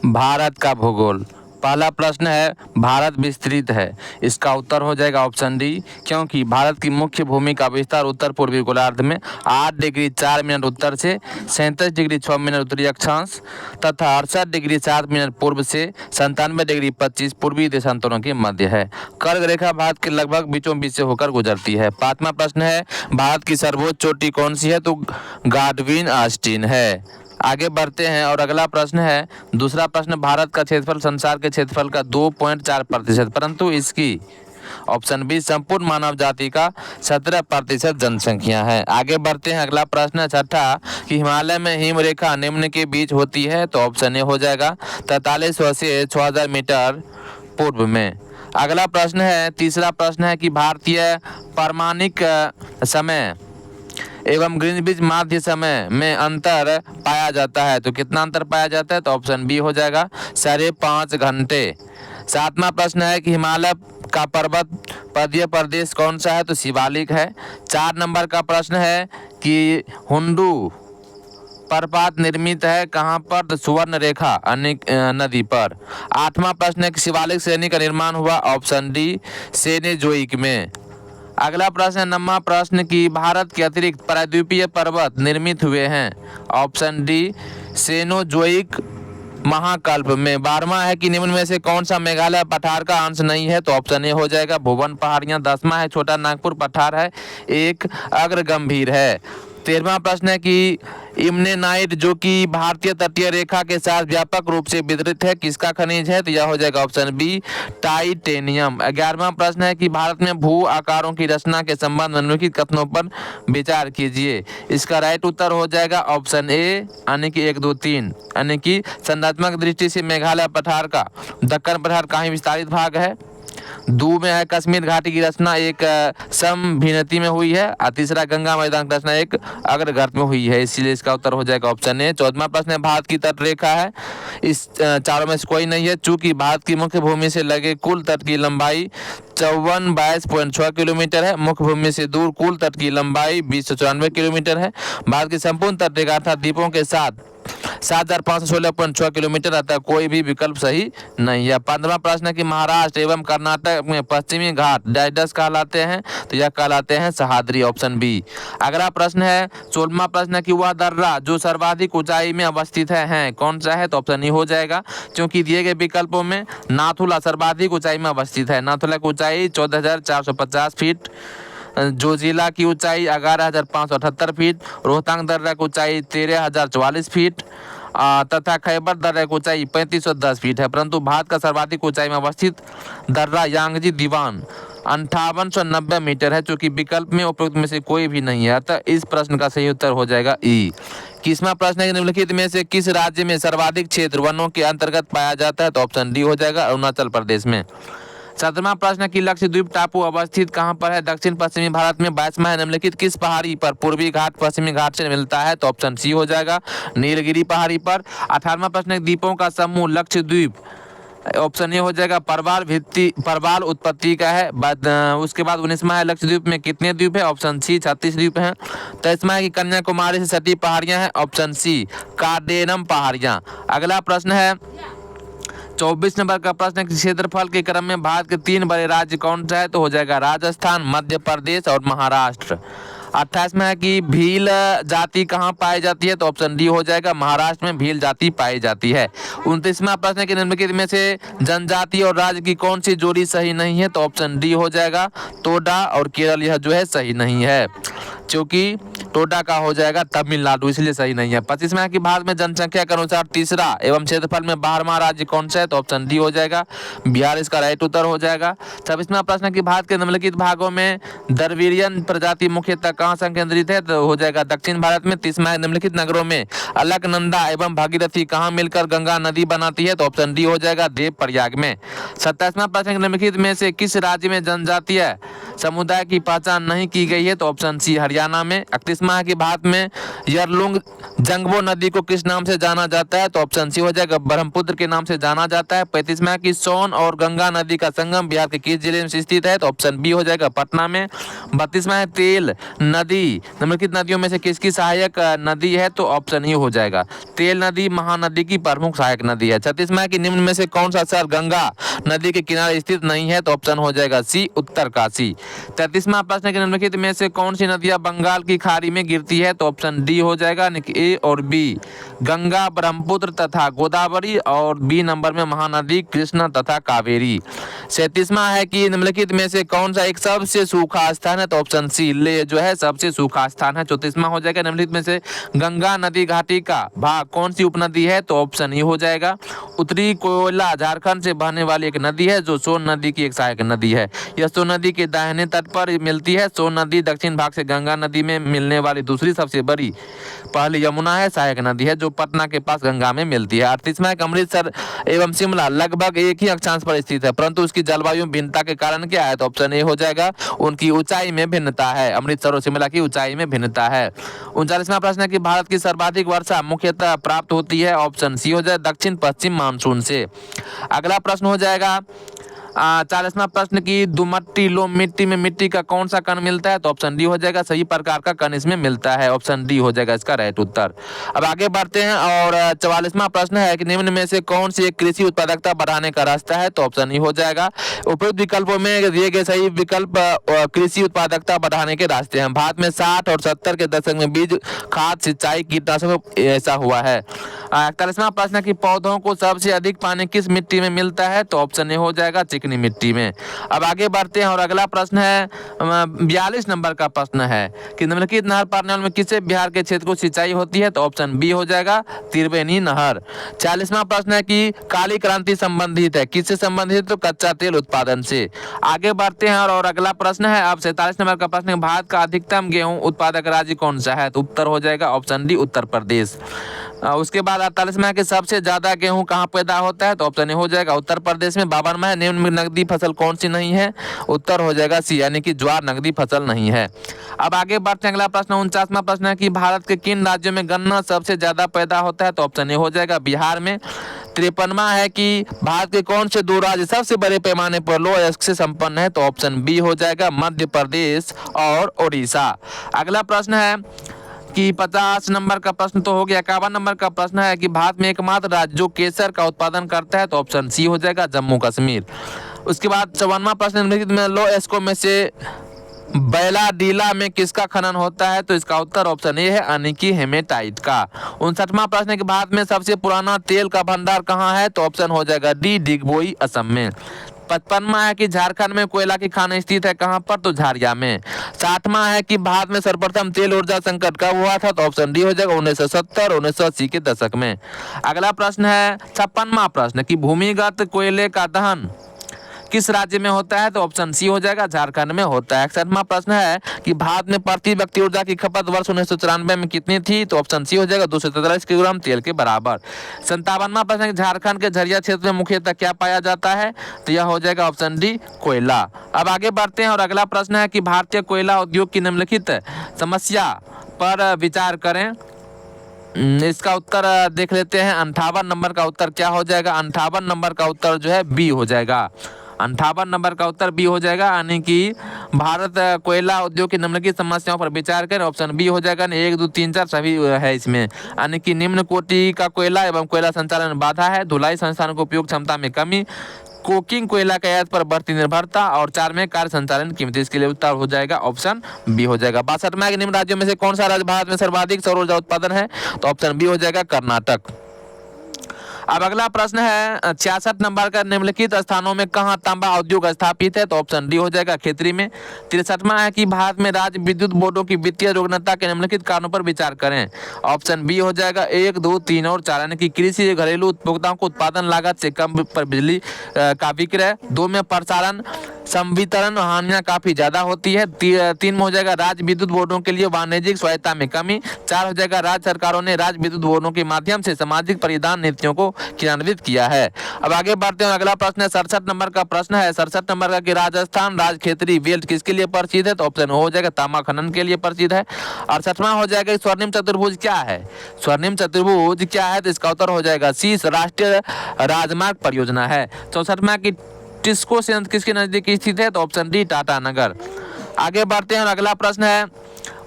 भारत का भूगोल। पहला प्रश्न है, भारत विस्तृत है। इसका उत्तर हो जाएगा ऑप्शन डी, क्योंकि भारत की मुख्य भूमि का विस्तार उत्तर पूर्वी गोलार्ध में 8 डिग्री 4 मिनट उत्तर से 37 डिग्री 6 मिनट उत्तरी अक्षांश तथा 68 डिग्री 7 मिनट पूर्व से 97 डिग्री 25 पूर्वी देशांतरों के मध्य है। कर्क रेखा भारत के लगभग बीचों बीच से होकर गुजरती है। पांचवा प्रश्न है, भारत की सर्वोच्च चोटी कौन सी है? तो गाडविन आस्टीन है। आगे बढ़ते हैं और अगला प्रश्न है, दूसरा प्रश्न, भारत का क्षेत्रफल संसार के क्षेत्रफल का 2.4%, परंतु इसकी ऑप्शन बी संपूर्ण मानव जाति का 17% जनसंख्या है। आगे बढ़ते हैं, अगला प्रश्न है छठा कि हिमालय में हिम रेखा निम्न के बीच होती है। तो ऑप्शन ए हो जाएगा 4300 से 6000 मीटर पूर्व में। अगला प्रश्न है, तीसरा प्रश्न है कि भारतीय पारमाणिक समय एवं ग्रीनविच माध्य समय में अंतर पाया जाता है। तो कितना अंतर पाया जाता है? तो ऑप्शन बी हो जाएगा 5.5 घंटे। सातवां प्रश्न है कि हिमालय का पर्वत पदीय प्रदेश कौन सा है? तो शिवालिक है। 4 नंबर का प्रश्न है कि हुंडू प्रपात निर्मित है कहाँ पर? तो सुवर्ण रेखा नदी पर। 8वां प्रश्न है कि शिवालिक श्रेणी का निर्माण हुआ, ऑप्शन डी सेनेजोइक में। अगला प्रश्न है 9वां प्रश्न कि भारत के अतिरिक्त प्रायद्वीपीय पर्वत निर्मित हुए हैं, ऑप्शन डी सेनोजोइक महाकल्प में। 12वां है कि निम्न में से कौन सा मेघालय पठार का अंश नहीं है? तो ऑप्शन ए हो जाएगा भुवन पहाड़ियां। 10वां है छोटा नागपुर पठार है, एक अग्र गंभीर है। 13वां प्रश्न है कि इम्नेनाइट जो कि भारतीय तटीय रेखा के साथ व्यापक रूप से वितरित है, किसका खनिज है? तो यह हो जाएगा ऑप्शन बी टाइटेनियम। 11वां प्रश्न है कि भारत में भू आकारों की रचना के संबंध में निम्नलिखित कथनों पर विचार कीजिए। इसका राइट उत्तर हो जाएगा ऑप्शन ए यानी कि 1 2 3, यानी कि संरचनात्मक दृष्टि से मेघालय पठार का दक्कन पठार का ही विस्तारित भाग है। दू में है कश्मीर घाटी की रचना एक समभिन्नति में हुई है, और तीसरा गंगा मैदान की रचना एक अग्रगर्त में हुई है, इसलिए इसका उत्तर हो जाएगा ऑप्शन ए। 14वां प्रश्न है, भारत की तट रेखा है, इस चारों में से कोई नहीं है, चूंकि भारत की मुख्य भूमि से लगे कुल तट की लंबाई 52.6 किलोमीटर है। मुख्य भूमि से दूर कुल तट की लंबाई 294 किलोमीटर है। भारत की संपूर्ण तट रेखा अर्थात द्वीपों के साथ 7516.6 किलोमीटर, अतः कोई भी विकल्प सही नहीं है। 15वां प्रश्न है कि महाराष्ट्र एवं कर्नाटक में पश्चिमी घाट डैश कहलाते हैं? तो यह कहलाते हैं सह्याद्री, ऑप्शन बी। अगला प्रश्न है 16वां प्रश्न है कि वह दर्रा जो सर्वाधिक ऊंचाई में अवस्थित है कौन सा है? तो ऑप्शन ई हो जाएगा, क्योंकि दिए गए विकल्पों में नाथुला सर्वाधिक ऊंचाई में अवस्थित है। नाथुला की ऊंचाई 14,450 फीट, जोजिला की ऊंचाई 11,578 फीट, रोहतांग दर्रा की ऊंचाई 13,044 फीट तथा खैबर दर्रा की ऊंचाई 3510 फीट है। परंतु भारत का सर्वाधिक ऊंचाई में अवस्थित दर्रा यांगजी दीवान 5890 मीटर है, जो कि विकल्प में उपयुक्त में से कोई भी नहीं है, अतः इस प्रश्न का सही उत्तर हो जाएगा ई। 21वां प्रश्न है, निम्नलिखित में से किस राज्य में सर्वाधिक क्षेत्र वनों के अंतर्गत पाया जाता है? तो ऑप्शन डी हो जाएगा अरुणाचल प्रदेश में। 17वां प्रश्न की लक्षद्वीप टापू अवस्थित कहाँ पर है? दक्षिण पश्चिमी भारत में। 22वां है, निम्नलिखित किस पहाड़ी पर पूर्वी घाट पश्चिमी घाट से मिलता है? तो ऑप्शन सी हो जाएगा नीलगिरी पहाड़ी पर। 18वां प्रश्न द्वीपों का समूह लक्षद्वीप, ऑप्शन ए हो जाएगा परवाल उत्पत्ति का है। उसके बाद 19वां है, लक्षद्वीप में कितने द्वीप है? ऑप्शन सी 36 द्वीप हैं। 23वां है कि कन्याकुमारी से सटी पहाड़ियां हैं, ऑप्शन सी कार्डेनम पहाड़ियां। अगला प्रश्न है 24 नंबर का प्रश्न है कि क्षेत्रफल के क्रम में भारत के 3 बड़े राज्य कौन सा है? तो हो जाएगा राजस्थान, मध्य प्रदेश और महाराष्ट्र। 28 में है कि भील जाति कहाँ पाई जाती है? तो ऑप्शन डी हो जाएगा महाराष्ट्र में भील जाति पाई जाती है। 29वां प्रश्न है कि निम्नलिखित में से जनजाति और राज्य की कौन सी जोड़ी सही नहीं है? तो ऑप्शन डी हो जाएगा टोडा और केरल, यह जो है सही नहीं है, क्योंकि टोडा का हो जाएगा तमिलनाडु, इसलिए सही नहीं है। 25वां है कि भारत में जनसंख्या के अनुसार तीसरा एवं क्षेत्रफल में 12वां राज्य कौन सा है? तो ऑप्शन डी हो जाएगा बिहार, इसका राइट उत्तर हो जाएगा। 26वां प्रश्न है कि भारत के निम्नलिखित भागों में द्रविड़ियन प्रजाति मुख्यतः कहाँ संकेंद्रित है? तो हो जाएगा दक्षिण भारत में। 30वां है, निम्नलिखित नगरों में अलकनंदा एवं भागीरथी कहाँ मिलकर गंगा नदी बनाती है? तो ऑप्शन डी हो जाएगा देवप्रयाग में। 27वां प्रश्न है, निम्नलिखित में से किस राज्य में जनजातीय समुदाय की पहचान नहीं की गई है? तो ऑप्शन सी हरियाणा में। 31वां है कि भारत में यरलुंग जंगबो नदी को किस नाम से जाना जाता है? तो ऑप्शन सी हो जाएगा ब्रह्मपुत्र के नाम से जाना जाता है। 35वां है कि सोन और गंगा नदी का संगम बिहार के किस जिले में स्थित है? तो ऑप्शन बी हो जाएगा पटना में। 32वां है तेल नदी निम्नलिखित नदियों में से किसकी सहायक नदी है, तो ऑप्शन ई हो जाएगा तेल नदी महानदी की प्रमुख सहायक नदी है। 36वां है कि निम्न में से कौन सा शहर गंगा नदी के किनारे स्थित नहीं है, तो ऑप्शन हो जाएगा सी उत्तरकाशी। 33वां प्रश्न है कि निम्नलिखित में से कौन सी नदियां बंगाल की खाड़ी में गिरती है, तो ऑप्शन डी हो जाएगा ए और बी गंगा ब्रह्मपुत्र तथा गोदावरी और बी नंबर में महानदी कृष्णा तथा कावेरी। 37वां है कि निम्नलिखित में से कौन सा एक सबसे सूखा स्थान है, तो ऑप्शन सी ले जो है सबसे सूखा स्थान है। 34वां हो जाएगा निम्नलिखित में से गंगा नदी घाटी का भाग कौन सी उपनदी है, तो ऑप्शन ई हो जाएगा उत्तरी कोयला झारखंड से बहने वाली एक नदी है जो सोन नदी की एक सहायक नदी है। यह सोन नदी के दाहिने तट पर मिलती है। सोन नदी दक्षिण भाग से गंगा नदी में मिलने वाली दूसरी सबसे बड़ी पहली यमुना है, सहायक नदी है जो पटना के पास गंगा में मिलती है। 38वां है अमृतसर एवं शिमला लगभग एक ही अक्षांश पर स्थित है परंतु उसकी जलवायु भिन्नता के कारण क्या है, तो ऑप्शन ए हो जाएगा उनकी ऊंचाई में भिन्नता है। अमृतसर और शिमला की ऊंचाई में भिन्नता है। 39वां प्रश्न है कि भारत की सर्वाधिक वर्षा मुख्यतः प्राप्त होती है, ऑप्शन सी हो जाए दक्षिण पश्चिम मानसून से। अगला प्रश्न हो जाएगा 40वां प्रश्न की दुमट्टी लोम मिट्टी में मिट्टी का कौन सा कण मिलता है, तो ऑप्शन डी हो जाएगा सही प्रकार का कण इसमें मिलता है। ऑप्शन डी हो जाएगा इसका राइट उत्तर। अब आगे बढ़ते हैं और 44वां प्रश्न है कि निम्न में से कौन सी एक कृषि उत्पादकता बढ़ाने का रास्ता है, तो ऑप्शन ई हो जाएगा उपयुक्त विकल्पों में दिए गए सही विकल्प कृषि उत्पादकता बढ़ाने के रास्ते हैं। भारत में 60 और 70 के दशक में बीज खाद सिंचाई कीटनाशक ऐसा हुआ है। 41वां प्रश्न है कि पौधों को सबसे अधिक पानी किस मिट्टी में मिलता है, तो ऑप्शन ए हो जाएगा चिकनी मिट्टी में। अब आगे बढ़ते हैं और अगला प्रश्न है 42 नंबर का प्रश्न है कि निम्नलिखित नहर प्रणाली में किससे बिहार के क्षेत्र को सिंचाई होती है, तो ऑप्शन बी हो जाएगा त्रिवेणी नहर। 40वां प्रश्न है कि काली क्रांति संबंधित है किससे संबंधित है, तो कच्चा तेल उत्पादन से। आगे बढ़ते हैं और अगला प्रश्न है अब 47 नंबर का प्रश्न है भारत का अधिकतम गेहूं उत्पादक राज्य कौन सा है, तो उत्तर हो जाएगा ऑप्शन डी उत्तर प्रदेश। उसके बाद 48वां है कि सबसे ज्यादा गेहूं कहाँ पैदा होता है, तो ऑप्शन ए हो जाएगा उत्तर प्रदेश में। 52वां है निम्न में नकदी फसल कौन सी नहीं है, उत्तर हो जाएगा सी यानी कि ज्वार नकदी फसल नहीं है। अब आगे बढ़ते हैं अगला प्रश्न 49वां प्रश्न है कि भारत के किन राज्यों में गन्ना सबसे ज्यादा पैदा होता है, तो ऑप्शन ए हो जाएगा बिहार में। 53वां है कि भारत के कौन से दो राज्य सबसे बड़े पैमाने पर लो अयस्क से संपन्न है, तो ऑप्शन बी हो जाएगा मध्य प्रदेश और उड़ीसा। अगला प्रश्न है कि 50 नंबर का प्रश्न तो हो गया। 51 नंबर का प्रश्न है कि भारत में एकमात्र राज्य जो केसर का उत्पादन करता है, तो ऑप्शन सी हो जाएगा जम्मू कश्मीर। उसके बाद 54वां प्रश्न निम्नलिखित में लो एस्को में से बैला डीला में किसका खनन होता है, तो इसका उत्तर ऑप्शन ए है यानी कि हेमेटाइट का। 59वां प्रश्न है कि भारत में सबसे पुराना तेल का भंडार कहाँ है, तो ऑप्शन हो जाएगा डी डिगबोई असम में। 55वां है कि झारखंड में कोयला की खान स्थित है कहां पर, तो झारिया में। 60वां है कि भारत में सर्वप्रथम तेल ऊर्जा संकट कब हुआ था, तो ऑप्शन डी हो जाएगा 1970 और 1980 के दशक में। अगला प्रश्न है 56वां प्रश्न कि भूमिगत कोयले का दहन किस राज्य में होता है, तो ऑप्शन सी हो जाएगा झारखंड में होता है। 61वां प्रश्न है कि भारत में प्रति व्यक्ति ऊर्जा की खपत वर्ष 1994 में कितनी थी, तो ऑप्शन सी हो जाएगा 243 किलोग्राम तेल के बराबर। 57वां प्रश्न है कि झारखंड के झरिया क्षेत्र में मुख्यतः क्या पाया जाता है, तो यह हो जाएगा ऑप्शन डी कोयला। अब आगे बढ़ते हैं और अगला प्रश्न है कि भारतीय कोयला उद्योग की निम्नलिखित समस्या पर विचार करें। इसका उत्तर देख लेते हैं। 58 नंबर का उत्तर क्या हो जाएगा, 58 नंबर का उत्तर जो है बी हो जाएगा। 58 नंबर का उत्तर बी हो जाएगा यानी कि भारत कोयला उद्योग की निम्नलिखित समस्याओं पर विचार करें। ऑप्शन बी हो जाएगा 1 2 3 4 सभी है इसमें, यानी कि निम्न कोटि का कोयला एवं कोयला संचालन में बाधा है, धुलाई संस्थानों को उपयोग क्षमता में कमी, कोकिंग कोयला के आयात पर बढ़ती निर्भरता और 4 में कार्य संचालन कीमत। इसके लिए उत्तर हो जाएगा ऑप्शन बी हो जाएगा। 62वां के निम्न राज्यों में से कौन सा राज्य भारत में सर्वाधिक सौर ऊर्जा उत्पादन है, तो ऑप्शन बी हो जाएगा कर्नाटक। अब अगला प्रश्न है 66 नंबर का निम्नलिखित स्थानों में कहां तांबा उद्योग स्थापित है, तो ऑप्शन डी हो जाएगा खेतरी में। 63वां है कि भारत में राज्य विद्युत बोर्डों की वित्तीय योग्यता के निम्नलिखित कारणों पर विचार करें। ऑप्शन बी हो जाएगा 1 2 3 और 4 यानी कि कृषि घरेलू उपभोक्ताओं को उत्पादन लागत से कम पर बिजली का विक्रय, 2 में प्रसारण संवितरण हानियां काफी ज्यादा होती है, 3 में हो जाएगा राज्य विद्युत बोर्डों के लिए वाणिज्यिक स्वायत्ता में कमी, 4 हो जाएगा राज्य सरकारों ने राज्य विद्युत बोर्डों के माध्यम से सामाजिक परिधान नीतियों को क्रियान्वित किया है। अब आगे बढ़ते हैं अगला प्रश्न है 67 नंबर का प्रश्न है। 67 नंबर का कि राजस्थान राज्य खेतरी बेल्ट किसके लिए प्रसिद्ध है, तो ऑप्शन हो जाएगा तांबा खनन के लिए प्रसिद्ध है। 68वां हो जाएगा स्वर्णिम चतुर्भुज क्या है, स्वर्णिम चतुर्भुज क्या है, तो इसका उत्तर हो जाएगा सी राष्ट्रीय राजमार्ग परियोजना है। 64वां की टिस्को संयंत्र किसके नजदीक स्थित है, तो ऑप्शन डी टाटा नगर। आगे बढ़ते हैं और अगला प्रश्न है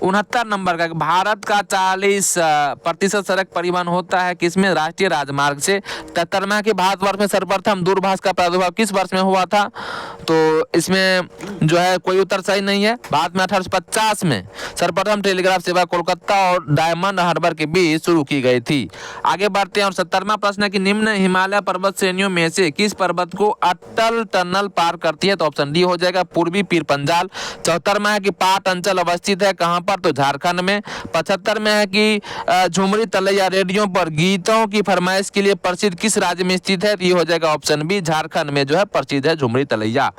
69 नंबर का। भारत का 40% सड़क परिवहन होता है किसमें? राष्ट्रीय राजमार्ग से। 73वां कि भारतवर्ष में सर्वप्रथम दूरभाष का प्रादुर्भाव किस वर्ष में हुआ था? तो इसमें जो है कोई उत्तर सही नहीं है। भारत में 1850 में सर्वप्रथम टेलीग्राफ सेवा कोलकाता और डायमंड हार्बर के बीच शुरू की गई थी। आगे बढ़ते हैं और 70वां प्रश्न है कि निम्न हिमालय पर्वत श्रेणियों में से किस पर्वत को अटल टनल पार करती है? तो ऑप्शन डी हो जाएगा पूर्वी पीर पंजाल। 74वां है कि पाट अंचल अवस्थित है कहां पर? तो झारखंड में। 75 में है कि झुमरी तलैया रेडियो पर गीतों की फरमाइश के लिए प्रसिद्ध किस राज्य में स्थित है? ये हो जाएगा ऑप्शन बी झारखंड में जो है प्रसिद्ध है झुमरी तलैया।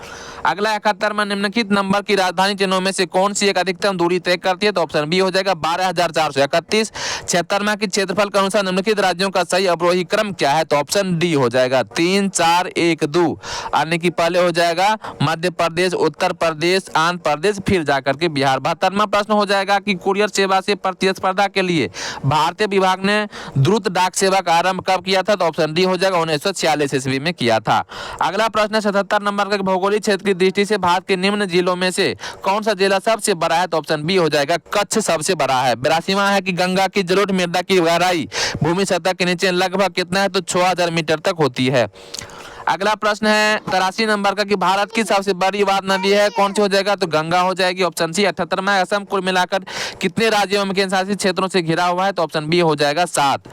अगला 71 में निम्नलिखित नंबर की राजधानी चिन्हों में से कौन सी एक अधिकतम दूरी तय करती है? तो ऑप्शन बी हो जाएगा 12,431। 76 में कि क्षेत्रफल के अनुसार निम्नलिखित राज्यों का सही अवरोही क्रम क्या है? तो ऑप्शन डी हो जाएगा 3, 4, 1, 2। यानी कि पहले हो जाएगा मध्य प्रदेश, उत्तर प्रदेश, आंध्र प्रदेश, फिर जाकर के बिहार। 72वां प्रश्न हो जाएगा कि कुरियर सेवा से प्रतिस्पर्धा के लिए भारतीय विभाग ने द्रुत डाक सेवा का आरंभ कब किया था? तो ऑप्शन डी हो जाएगा 1946 ईस्वी में किया था। अगला प्रश्न है 77 नंबर का। भौगोलिक क्षेत्र की दृष्टि से भारत के निम्न जिलों में से कौन सा जिला सबसे बड़ा है? तो ऑप्शन बी हो जाएगा कच्छ सबसे बड़ा है। 82वां है कि गंगा की जलोढ़ मृदा की गहराई भूमि सतह के नीचे लगभग कितना है? तो 6000 मीटर तक होती है। अगला प्रश्न है 83 नंबर का कि भारत की सबसे बड़ी वाद नदी है कौन सी? हो जाएगा तो गंगा हो जाएगी, ऑप्शन सी। 78 में असम कुल मिलाकर कितने राज्यों में केंद्र शासित क्षेत्रों से घिरा हुआ है? तो ऑप्शन बी हो जाएगा 7।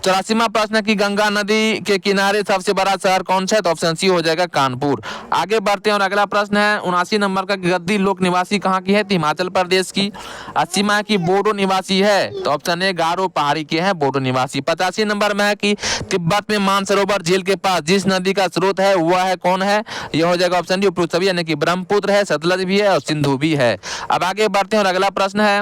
84वां प्रश्न है कि गंगा नदी के किनारे सबसे बड़ा शहर कौन सा है? तो ऑप्शन सी हो जाएगा कानपुर। आगे बढ़ते हैं और अगला प्रश्न है 79 नंबर का। गद्दी लोक निवासी कहाँ की है? तो हिमाचल प्रदेश की। 80वां है कि बोडो निवासी है? तो ऑप्शन ए गारो पहाड़ी के हैं बोडो निवासी। 85 नंबर में है कि तिब्बत में मानसरोवर झील के पास जिस नदी का स्रोत है वह है कौन है? यह हो जाएगा ऑप्शन डी उपरुतवी, यानी कि ब्रह्मपुत्र है, सतलज भी है और सिंधु भी है। अब आगे बढ़ते हैं और अगला प्रश्न है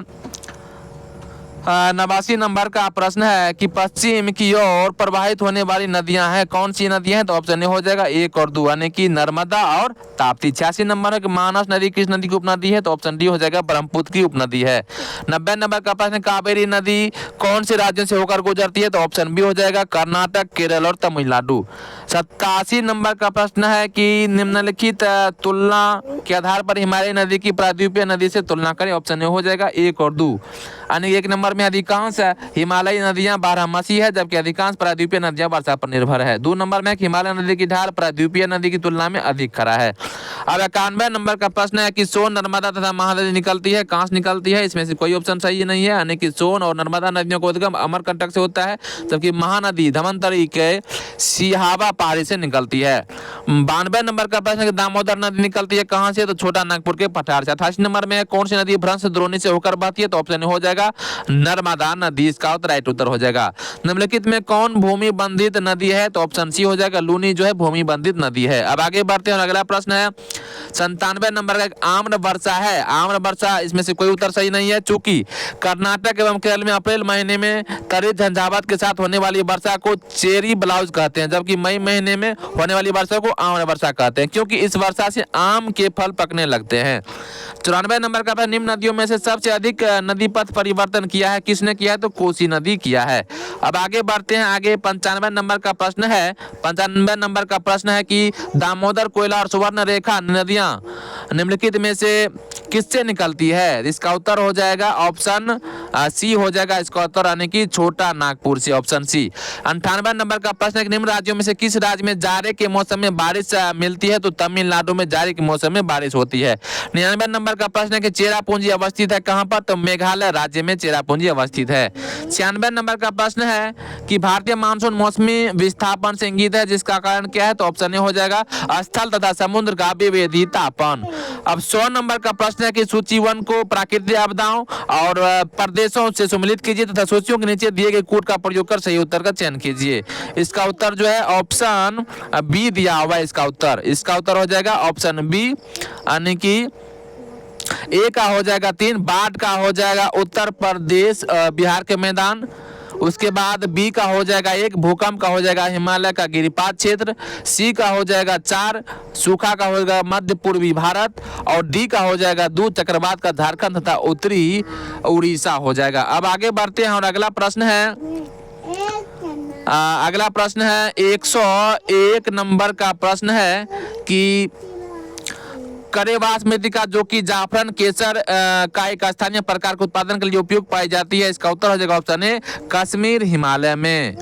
89 नंबर का प्रश्न है कि पश्चिम की ओर प्रवाहित होने वाली नदियां हैं कौन सी नदियां हैं? तो ऑप्शन ए हो जाएगा 1 और 2, यानी कि नर्मदा और ताप्ती। 86 नंबर है कि मानस नदी किस नदी की उपनदी है? तो ऑप्शन डी हो जाएगा ब्रह्मपुत्र की उपनदी है। 90 नंबर का प्रश्न कावेरी नदी कौन से राज्यों से होकर गुजरती है? तो ऑप्शन बी हो जाएगा कर्नाटक, केरल और तमिलनाडु। 87 नंबर का प्रश्न है कि निम्नलिखित तुलना के आधार पर हिमालय नदी की प्रायद्वीपीय नदी से तुलना करें। ऑप्शन ए हो जाएगा 1 और 2, यानी 1 नंबर में अधिकांश हिमालयी नदियां बारहमासी है जबकि अधिकांश प्रायद्वीपीय नदियां वर्षा पर निर्भर है। 2 नंबर में हिमालय नदी की ढाल प्रायद्वीपीय नदी की तुलना में अधिक खड़ा है। अब 91 नंबर का प्रश्न है कि सोन, नर्मदा तथा महानदी निकलती है कहां से निकलती है? इसमें से कोई ऑप्शन सही नहीं है, यानी कि सोन और नर्मदा नदियों का उद्गम अमरकंटक से होता है जबकि महानदी धमंतरी के सिहावा पहाड़ी से निकलती है। 92 नंबर का प्रश्न है कि दामोदर नदी निकलती है कहां से? तो छोटा नागपुर के पठार से। 88 नंबर में कौन सी नदी भ्रंश द्रोणी से होकर बहती है? तो ऑप्शन हो जाएगा नर्मदा नदी, इसका राइट उत्तर हो जाएगा। निम्नलिखित में कौन भूमि बंधित नदी है? तो ऑप्शन सी हो जाएगा लूनी जो है भूमि बंधित नदी है। अब आगे बढ़ते हैं और अगला प्रश्न है 97 नंबर का। आम्र वर्षा है, आम्र वर्षा, इसमें से कोई उत्तर सही नहीं है चूंकि कर्नाटक एवं केरल में अप्रैल महीने में तरी झंझावात के साथ होने वाली वर्षा को चेरी ब्लाउज कहते हैं जबकि मई महीने में होने वाली वर्षा को आम्र वर्षा कहते हैं क्योंकि इस वर्षा से आम के फल पकने लगते हैं। 94 नंबर का निम्न नदियों में से सबसे अधिक नदी पथ परिवर्तन किया है किसने किया है? तो कोसी नदी किया है। अब आगे बढ़ते हैं, आगे 95 नंबर का प्रश्न है। 95 नंबर का प्रश्न है कि दामोदर, कोयला और सुवर्ण रेखा नदियां निम्नलिखित में से किससे निकलती है? इसका उत्तर हो जाएगा ऑप्शन सी हो जाएगा इसका उत्तर, यानी कि छोटा नागपुर से, ऑप्शन सी। 98 नंबर का प्रश्न है कि निम्न राज्यों में से किस राज्य में जाड़े के मौसम में बारिश मिलती है? तो तमिलनाडु में जाड़े के मौसम में बारिश होती है। 99 नंबर का प्रश्न है कि चेरापूंजी अवस्थित है कहां पर? तो मेघालय राज्य में चेरापूंजी अवस्थित है। 96 नंबर का प्रश्न है कि भारतीय मानसून मौसमी विस्थापन से इंगित है जिसका कारण क्या है? तो ऑप्शन ए हो जाएगा स्थल तथा समुद्र का विविधतापन। अब 100 नंबर का प्रश्न है कि सूची 1 को प्राकृतिक आपदाओं और प्रदेशों से सम्मिलित कीजिए तथा सूचियों के नीचे दिए गए कोड का प्रयोग कर सही उत्तर का चयन कीजिए। इसका उत्तर जो है ऑप्शन बी दिया हुआ है इसका उत्तर हो जाएगा ऑप्शन बी, यानी कि ए का हो जाएगा 3, बाढ़ का हो जाएगा उत्तर प्रदेश बिहार के मैदान, उसके बाद बी का हो जाएगा 1, भूकंप का हो जाएगा हिमालय का गिरिपात क्षेत्र, सी का हो जाएगा 4, सूखा का हो जाएगा मध्य पूर्वी भारत और डी का हो जाएगा 2, चक्रवात का झारखंड तथा उत्तरी उड़ीसा हो जाएगा। अब आगे बढ़ते हैं और अगला प्रश्न है 101 नंबर का प्रश्न है कि करेवास मृतिका जो कि जाफरन केसर का एक स्थानीय प्रकार के उत्पादन के लिए उपयोग पाई जाती है। इसका उत्तर हो जाएगा ऑप्शन ए कश्मीर हिमालय में।